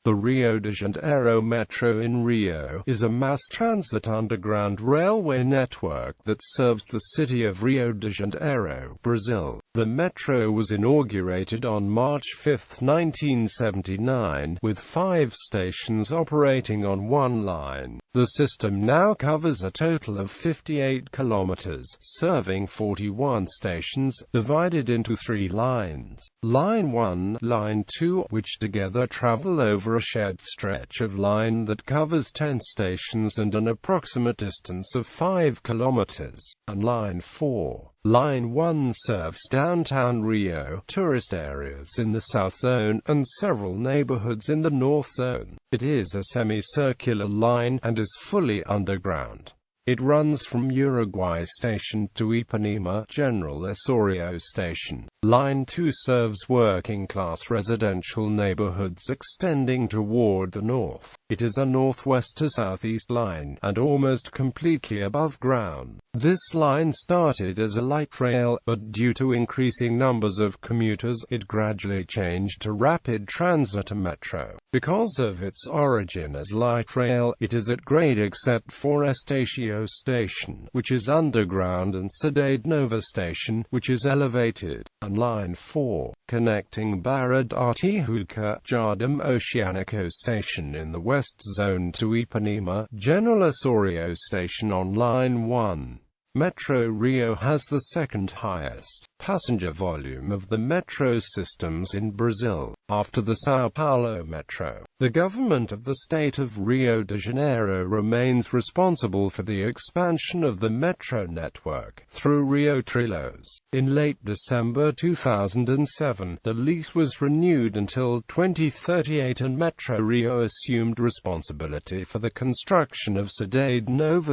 The Rio de Janeiro Metro in Rio is a mass transit underground railway network that serves the city of Rio de Janeiro, Brazil. The metro was inaugurated on March 5, 1979, with 5 stations operating on one line. The system now covers a total of 58 kilometers, serving 41 stations, divided into 3 lines. Line 1, Line 2, which together travel over a shared stretch of line that covers 10 stations and an approximate distance of 5 kilometers, and Line 4. Line 1 serves downtown Rio, tourist areas in the South Zone, and several neighborhoods in the North Zone. It is a semicircular line, and is fully underground. It runs from Uruguay Station to Ipanema, General Osorio Station. Line 2 serves working-class residential neighborhoods extending toward the north. It is a northwest to southeast line, and almost completely above ground. This line started as a light rail, but due to increasing numbers of commuters, it gradually changed to rapid transit metro. Because of its origin as light rail, it is at grade except for Osorio Station, which is underground, and Cidade Station, which is elevated, and Line 4, connecting Barra da Tijuca, Jardim Oceanico Station in the West Zone to Ipanema, General Osorio Station on Line 1. Metro Rio has the second highest passenger volume of the metro systems in Brazil, after the São Paulo Metro. The government of the state of Rio de Janeiro remains responsible for the expansion of the metro network through Rio Trilhos. In late December 2007, the lease was renewed until 2038 and Metro Rio assumed responsibility for the construction of Cidade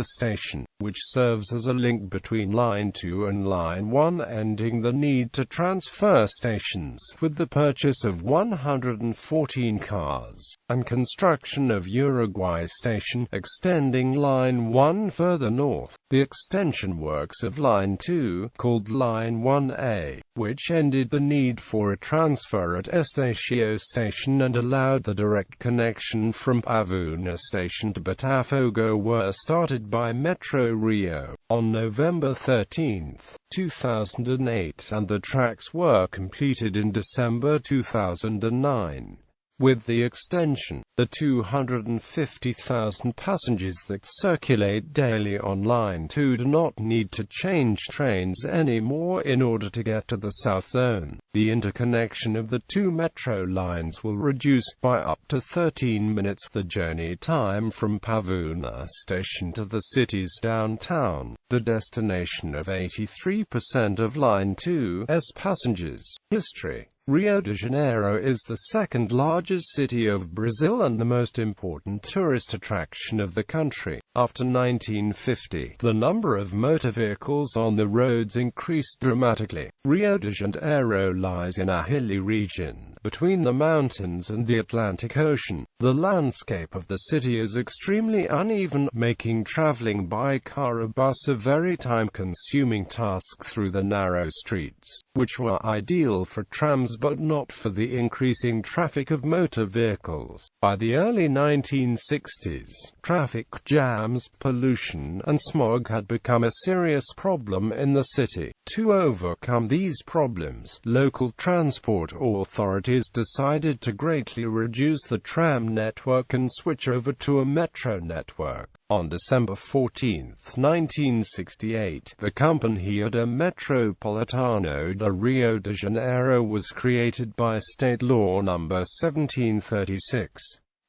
Station, which serves as a link between Line 2 and Line 1, ending the need to transfer stations, with the purchase of 114 cars, and construction of Uruguay Station, extending Line 1 further north. The extension works of Line 2, called Line 1A, which ended the need for a transfer at Osorio Station and allowed the direct connection from Pavuna Station to Botafogo, were started by Metro Rio on November 13, 2008, and the tracks were completed in December 2009. With the extension, the 250,000 passengers that circulate daily on Line 2 do not need to change trains anymore in order to get to the South Zone. The interconnection of the 2 metro lines will reduce by up to 13 minutes the journey time from Pavuna Station to the city's downtown, the destination of 83% of Line 2's passengers. History. Rio de Janeiro is the second largest city of Brazil and the most important tourist attraction of the country. After 1950, the number of motor vehicles on the roads increased dramatically. Rio de Janeiro lies in a hilly region, between the mountains and the Atlantic Ocean. The landscape of the city is extremely uneven, making traveling by car or bus a very time-consuming task through the narrow streets, which were ideal for trams but not for the increasing traffic of motor vehicles. By the early 1960s, traffic jams, pollution, and smog had become a serious problem in the city. To overcome these problems, local transport authorities decided to greatly reduce the tram network and switch over to a metro network. On December 14, 1968, the Companhia Metropolitana de Rio de Janeiro was created by State Law No. 1736.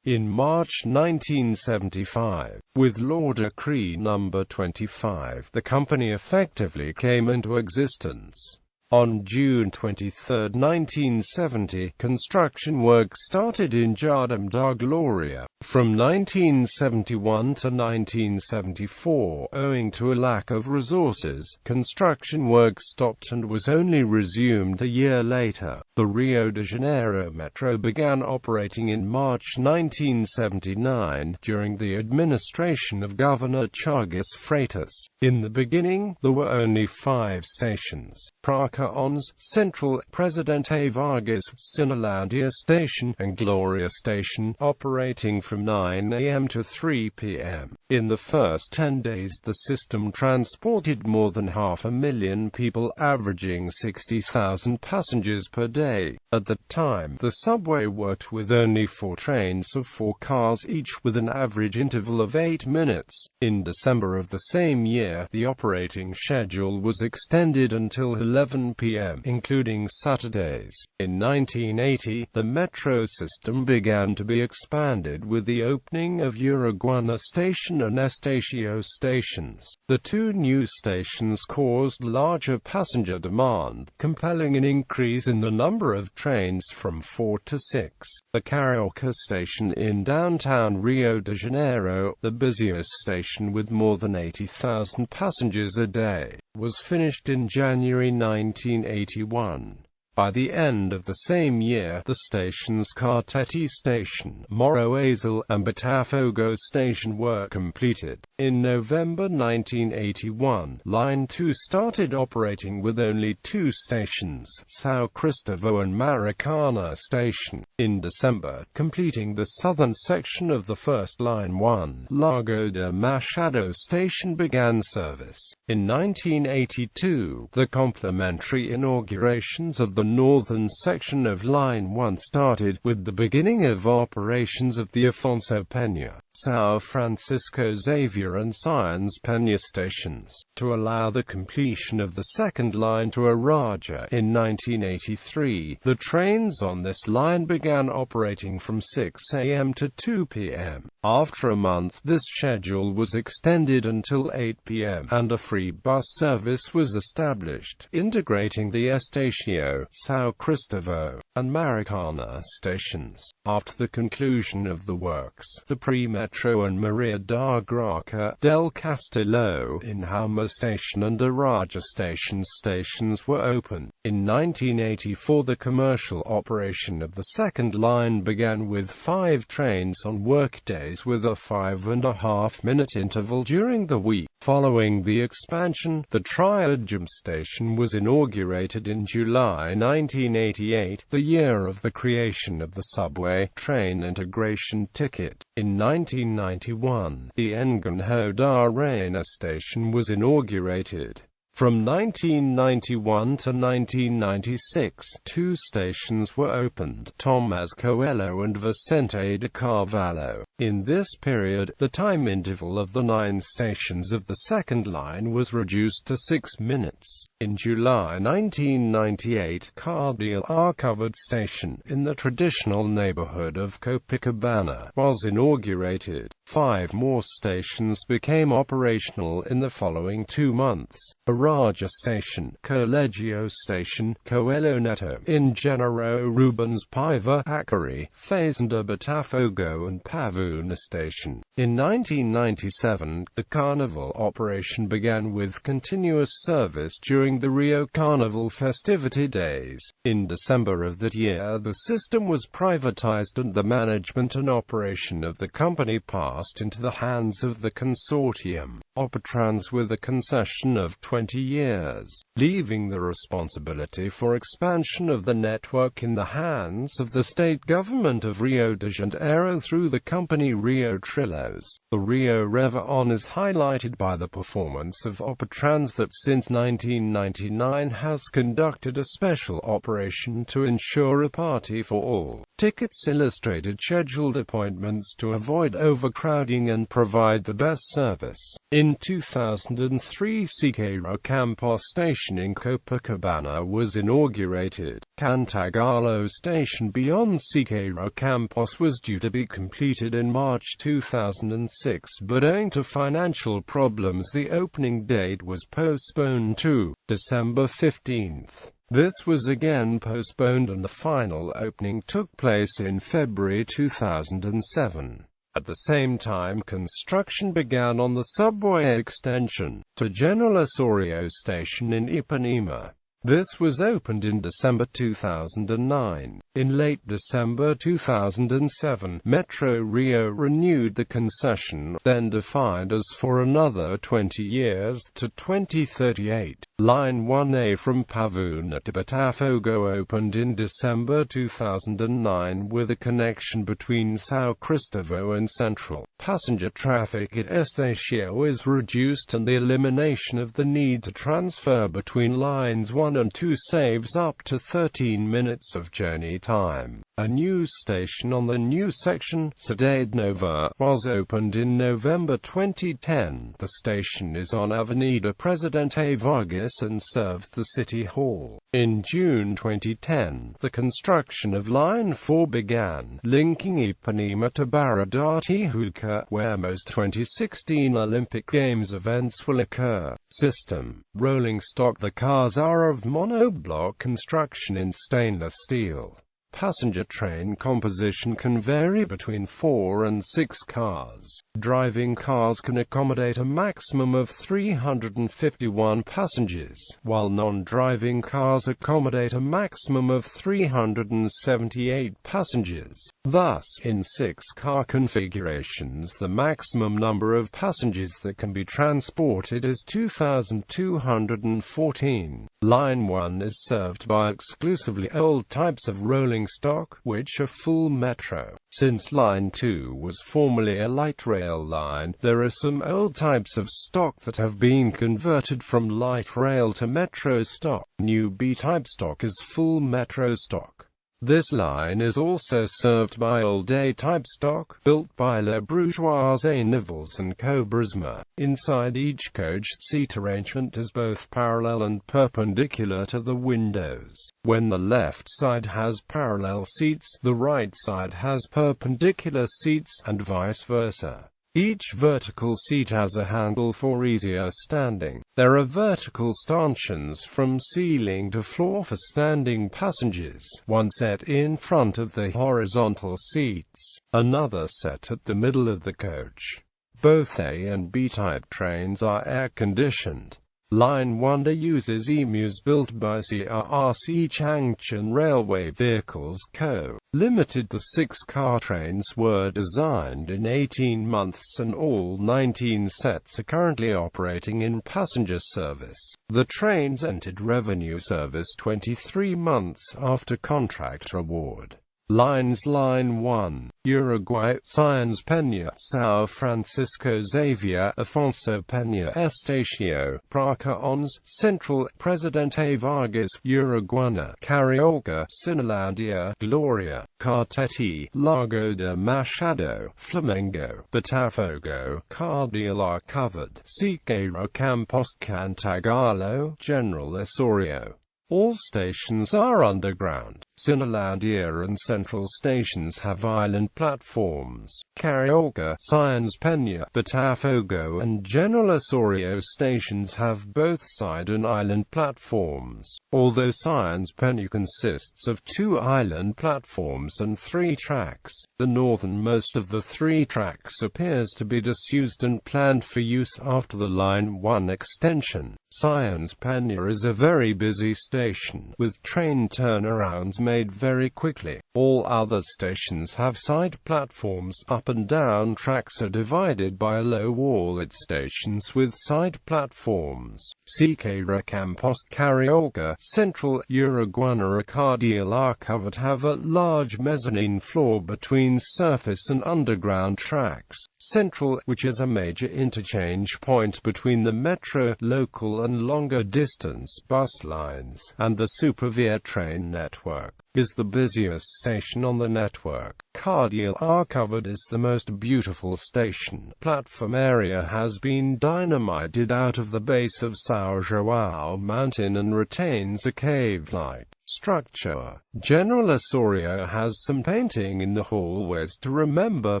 In March 1975, with Law Decree No. 25, the company effectively came into existence. On June 23, 1970, construction work started in Jardim da Glória. From 1971 to 1974, owing to a lack of resources, construction work stopped and was only resumed a year later. The Rio de Janeiro Metro began operating in March 1979, during the administration of Governor Chagas Freitas. In the beginning, there were only 5 stations: Praça ONS, Central, Presidente Vargas, Sinolandia Station, and Gloria Station, operating from 9 a.m. to 3 p.m. In the first 10 days, the system transported more than 500,000 people, averaging 60,000 passengers per day. At the time, the subway worked with only 4 trains of 4 cars each, with an average interval of 8 minutes. In December of the same year, the operating schedule was extended until 11 p.m., including Saturdays. In 1980, the metro system began to be expanded with the opening of Uruguay Station and Estacio stations. The 2 new stations caused larger passenger demand, compelling an increase in the number of trains from 4 to 6. The Carioca Station in downtown Rio de Janeiro, the busiest station with more than 80,000 passengers a day, was finished in January 1981. By the end of the same year, the station's Carioca Station, Mariordo, and Botafogo Station were completed. In November 1981, Line.The started operating with only 2 stations, São Cristóvão and Maricana Station. In December, completing the southern section of the first Line-1, Largo de Machado Station began service. In 1982, the complementary inaugurations of the northern section of Line-1 started, with the beginning of operations of the Afonso Peña, São Francisco Xavier and Science Peña stations, to allow the completion of the second line to Araja. In 1983, the trains on this line began operating from 6 a.m. to 2 p.m. After a month, this schedule was extended until 8 p.m., and a free bus service was established, integrating the Estacio, São Cristóvão, and Maricana stations. After the conclusion of the works, the Metro and Mariordo Graca del Castillo, Ipanema Station and Araja Station stations were opened. In 1984, the commercial operation of the second line began with 5 trains on workdays with a 5.5-minute interval during the week. Following the expansion, the Triadum station was inaugurated in July 1988, the year of the creation of the subway train integration ticket. In 1991, the Engenho da Reina station was inaugurated. From 1991 to 1996, 2 stations were opened, Tomás Coelho and Vicente de Carvalho. In this period, the time interval of the 9 stations of the second line was reduced to 6 minutes. In July 1998, Carioca Covered Station, in the traditional neighborhood of Copacabana, was inaugurated. 5 more stations became operational in the following 2 months. Araja Station, Colegio Station, Coelho Neto, Engenheiro Rubens Paiva, Acari, Fazenda Botafogo and Pavuna Station. In 1997, the Carnival operation began with continuous service during the Rio Carnival festivity days. In December of that year, the system was privatized and the management and operation of the company passed into the hands of the consortium, Opetrans, with a concession of 20 years, leaving the responsibility for expansion of the network in the hands of the state government of Rio de Janeiro through the company Rio Trilhos. The Rio Réveillon is highlighted by the performance of Opetrans that since 1999 has conducted a special operation to ensure a party for all. Tickets illustrated scheduled appointments to avoid overcrowding and provide the best service. In 2003, Siqueira Campos Station in Copacabana was inaugurated. Cantagalo Station beyond Siqueira Campos was due to be completed in March 2006, but owing to financial problems the opening date was postponed to December 15. This was again postponed and the final opening took place in February 2007. At the same time, construction began on the subway extension to General Osorio Station in Ipanema. This was opened in December 2009. In late December 2007, Metro Rio renewed the concession, then defined as for another 20 years, to 2038. Line 1A from Pavuna to Botafogo opened in December 2009 with a connection between São Cristóvão and Central. Passenger traffic at Estácio is reduced and the elimination of the need to transfer between lines 1 and 2 saves up to 13 minutes of journey time. A new station on the new section, Cidade Nova, was opened in November 2010. The station is on Avenida Presidente Vargas and serves the City Hall. In June 2010, the construction of Line 4 began, linking Ipanema to Barra da Tijuca, where most 2016 Olympic Games events will occur. System: rolling stock. The cars are of monoblock construction in stainless steel. Passenger train composition can vary between 4 and 6 cars. Driving cars can accommodate a maximum of 351 passengers, while non-driving cars accommodate a maximum of 378 passengers. Thus, in 6-car configurations the maximum number of passengers that can be transported is 2,214. Line 1 is served by exclusively old types of rolling stock, which are full metro. Since Line 2 was formerly a light rail line, there are some old types of stock that have been converted from light rail to metro stock. New B-type stock is full metro stock. This line is also served by old A-type stock, built by Le Bourgeois Nivelles and Cobrisma. Inside each coach, seat arrangement is both parallel and perpendicular to the windows. When the left side has parallel seats, the right side has perpendicular seats, and vice versa. Each vertical seat has a handle for easier standing. There are vertical stanchions from ceiling to floor for standing passengers, one set in front of the horizontal seats, another set at the middle of the coach. Both A and B-type trains are air-conditioned. Line 1 uses emus built by CRRC Changchun Railway Vehicles Co. Limited. The 6-car trains were designed in 18 months and all 19 sets are currently operating in passenger service. The trains entered revenue service 23 months after contract award. Lines: Line 1, Uruguay, Sciences Peña, São Francisco Xavier, Afonso Peña, Estacio, Pracaons, Central, Presidente Vargas, Uruguana, Carioca, Cinelândia, Gloria, Carteti, Largo de Machado, Flamengo, Botafogo, Cardeal covered, Siqueira Campos, Cantagalo, General Osorio. All stations are underground. Cinelândia and Central stations have island platforms. Carioca, Sciences Peña, Botafogo and General Osorio stations have both side and island platforms. Although Sciences Peña consists of 2 island platforms and 3 tracks, the northernmost of the 3 tracks appears to be disused and planned for use after the Line 1 extension. Sciences Peña is a very busy station, with train turnarounds made very quickly. All other stations have side platforms. Up and down tracks are divided by a low wall at stations with side platforms. Siqueira Campos, Carioca, Central, Uruguana Cardeal are covered have a large mezzanine floor between surface and underground tracks. Central, which is a major interchange point between the metro, local and longer distance bus lines, and the Supervia train network, is the busiest station on the network. Cardeal are covered is the most beautiful station. Platform area has been dynamited out of the base of São João mountain and retains a cave-like structure. General Osorio has some painting in the hallways to remember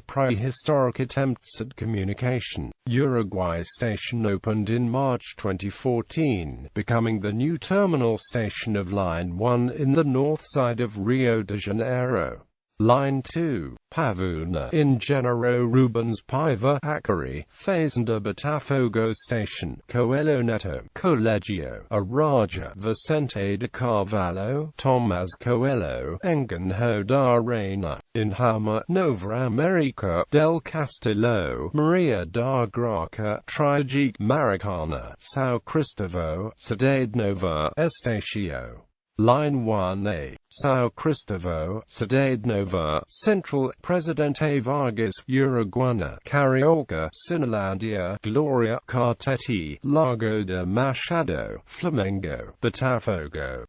prehistoric attempts at communication. Uruguay Station opened in March 2014, becoming the new terminal station of Line 1 in the north side of Rio de Janeiro. Line 2, Pavuna in Genero Rubens Paiva Acari, Fazenda Botafogo Station, Coelho Neto, Colegio, Araja, Vicente de Carvalho, Tomás Coelho, Engenho da Reina, in Hama, Nova America, del Castillo, Maria da Graça, Trigic Maracana, São Cristóvão, Cidade Nova, Estacio. Line 1A, São Cristóvão, Cidade Nova, Central, Presidente Vargas, Uruguana, Carioca, Cinelândia, Glória, Cartete, Largo de Machado, Flamengo, Botafogo.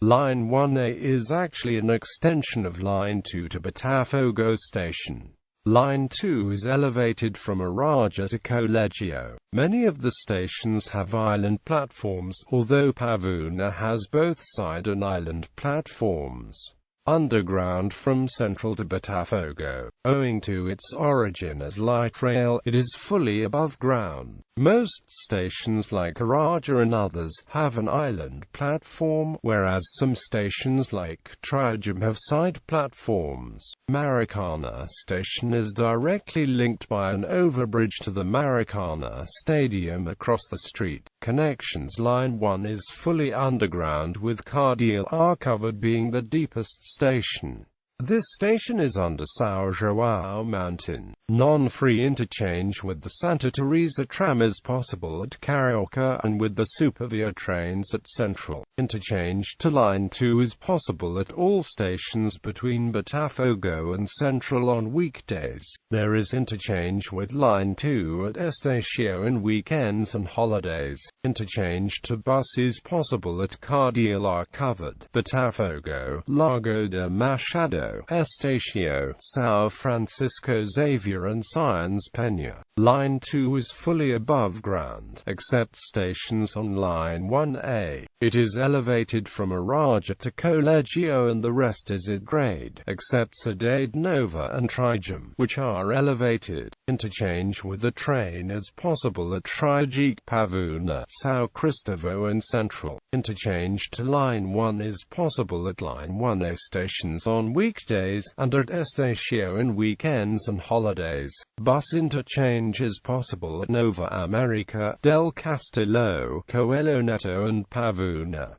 Line 1A is actually an extension of Line 2 to Botafogo Station. Line 2 is elevated from Araja to Colegio. Many of the stations have island platforms, although Pavuna has both side and island platforms. Underground from Central to Botafogo. Owing to its origin as light rail, it is fully above ground. Most stations like Araja and others have an island platform, whereas some stations like Trijum have side platforms. Maracana Station is directly linked by an overbridge to the Maracana Stadium across the street. Connections Line 1 is fully underground, with Cardeal R covered being the deepest station. This station is under São João Mountain. Non-free interchange with the Santa Teresa tram is possible at Carioca, and with the Supervia trains at Central. Interchange to Line 2 is possible at all stations between Botafogo and Central on weekdays. There is interchange with Line 2 at Estacio in weekends and holidays. Interchange to bus is possible at Cardeal are covered. Botafogo, Largo de Machado, Estacio, São Francisco Xavier and Science Peña. Line 2 is fully above ground, except stations on Line 1A. It is elevated from Araja to Colegio and the rest is at grade, except Cidade Nova and Trijum, which are elevated. Interchange with the train is possible at Trigic Pavuna, São Cristóvão and Central. Interchange to Line 1 is possible at Line 1A stations on weekdays, and at Estacio in weekends and holidays. Bus interchange is possible at Nova America, del Castillo, Coelho Neto and Pavuna.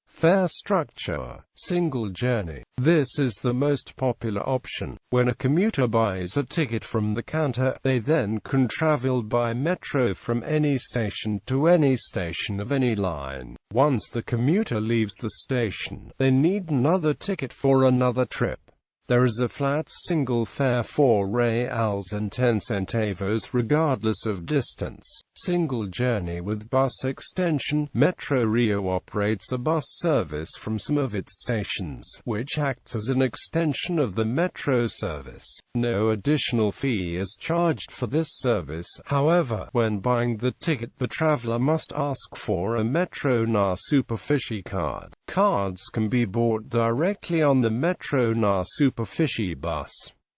Fare structure. Single journey. This is the most popular option. When a commuter buys a ticket from the counter, they then can travel by metro from any station to any station of any line. Once the commuter leaves the station, they need another ticket for another trip. There is a flat single fare for reals and 10 centavos regardless of distance. Single journey with bus extension. Metro Rio operates a bus service from some of its stations, which acts as an extension of the metro service. No additional fee is charged for this service. However, when buying the ticket, the traveler must ask for a Metro.Na Superfície card. Cards can be bought directly on the Metro.Na Superfície bus.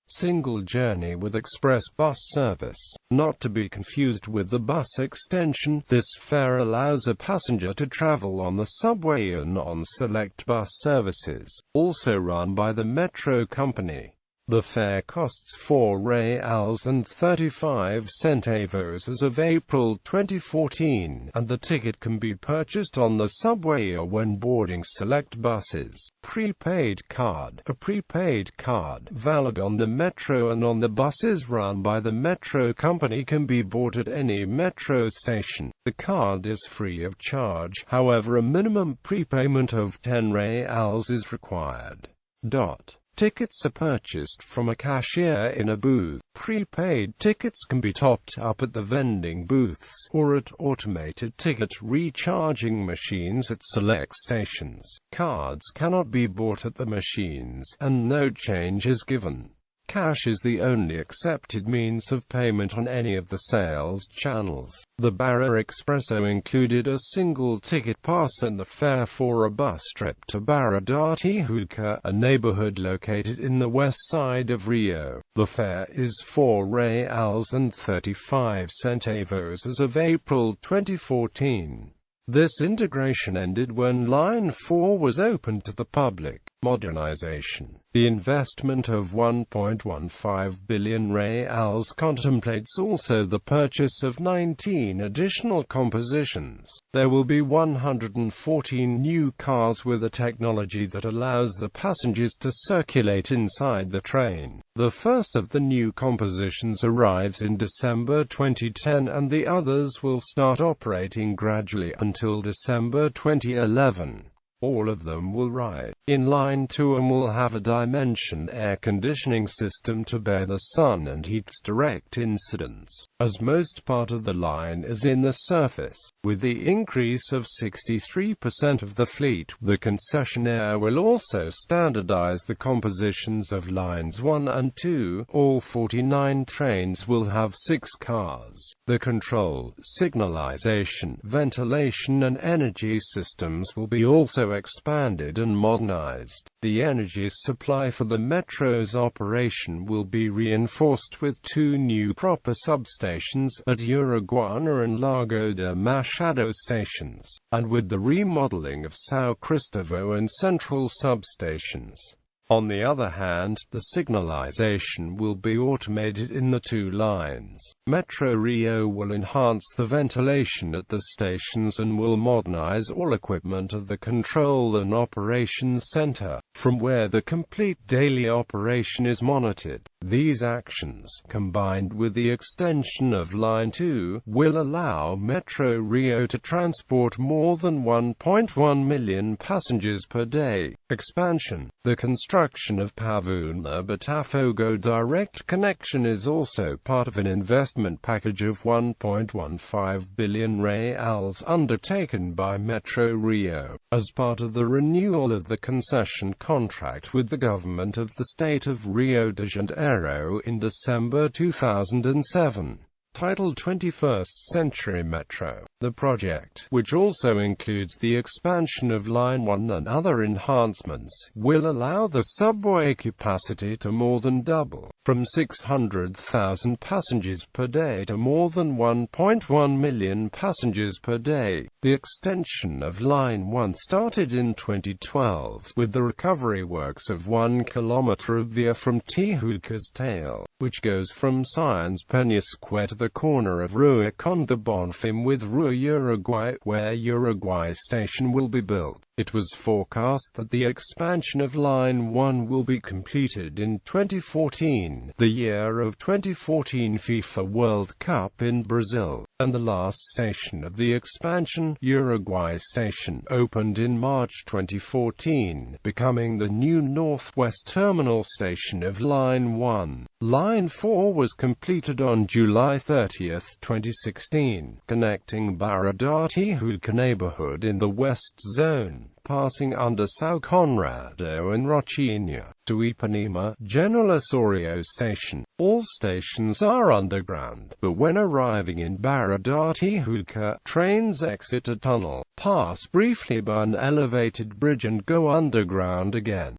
Single journey with express bus service. Not to be confused with the bus extension, this fare allows a passenger to travel on the subway and on select bus services, also run by the Metro company. The fare costs R$4 and 35 centavos as of April 2014, and the ticket can be purchased on the subway or when boarding select buses. Prepaid card. A prepaid card, valid on the Metro and on the buses run by the Metro company, can be bought at any Metro station. The card is free of charge, however a minimum prepayment of R$10 is required. Tickets are purchased from a cashier in a booth. Prepaid tickets can be topped up at the vending booths, or at automated ticket recharging machines at select stations. Cards cannot be bought at the machines, and no change is given. Cash is the only accepted means of payment on any of the sales channels. The Barra Expresso included a single ticket pass and the fare for a bus trip to Barra.Da Tijuca, a neighborhood located in the west side of Rio. The fare is R$4 and 35 centavos as of April 2014. This integration ended when Line 4 was opened to the public. Modernization. The investment of 1.15 billion reals contemplates also the purchase of 19 additional compositions. There will be 114 new cars with a technology that allows the passengers to circulate inside the train. The first of the new compositions arrives in December 2010 and the others will start operating gradually until December 2011. All of them will ride in line.The and will have a dimension air conditioning system to bear the sun and heat's direct incidence, as most part of the line is in the surface. With the increase of 63% of the fleet, the concessionaire will also standardize the compositions of lines 1 and 2. All 49 trains will have 6 cars. The control, signalization, ventilation and energy systems will be also expanded and modernized. The energy supply for the metro's operation will be reinforced with 2 new proper substations at Uruguay and Largo-de Machado stations, and with the remodeling of São Cristóvão and central substations. On the other hand, the signalization will be automated in the 2 lines. Metro Rio will enhance the ventilation at the stations and will modernize all equipment of the control and operations center, from where the complete daily operation is monitored. These actions, combined with the extension of line.2, will allow Metro Rio to transport more than 1.1 million passengers per day. Expansion. The construction of Pavuna-Botafogo direct connection is also part of an investment package of 1.15 billion reals undertaken by Metro Rio, as part of the renewal of the concession contract with the government of the state of Rio de Janeiro in December 2007. Titled 21st Century Metro. The project, which also includes the expansion of Line 1 and other enhancements, will allow the subway capacity to more than double, from 600,000 passengers per day to more than 1.1 million passengers per day. The extension of Line 1 started in 2012, with the recovery works of 1 kilometre of via from Tijuca's tail, which goes from Science Penasque to the corner of Rua Conde Bonfim with Rua Uruguay, where Uruguay Station will be built. It was forecast that the expansion of Line 1 will be completed in 2014, the year of 2014 FIFA World Cup in Brazil, and the last station of the expansion, Uruguay Station, opened in March 2014, becoming the new northwest terminal station of Line 1. Line 4 was completed on July 30, 2016, connecting Barra-da-Tijuca neighborhood in the West Zone, passing under São Conrado and Rocinha, to Ipanema, General Osorio Station. All stations are underground, but when arriving in Barra-da-Tijuca, trains exit a tunnel, pass briefly by an elevated bridge and go underground again.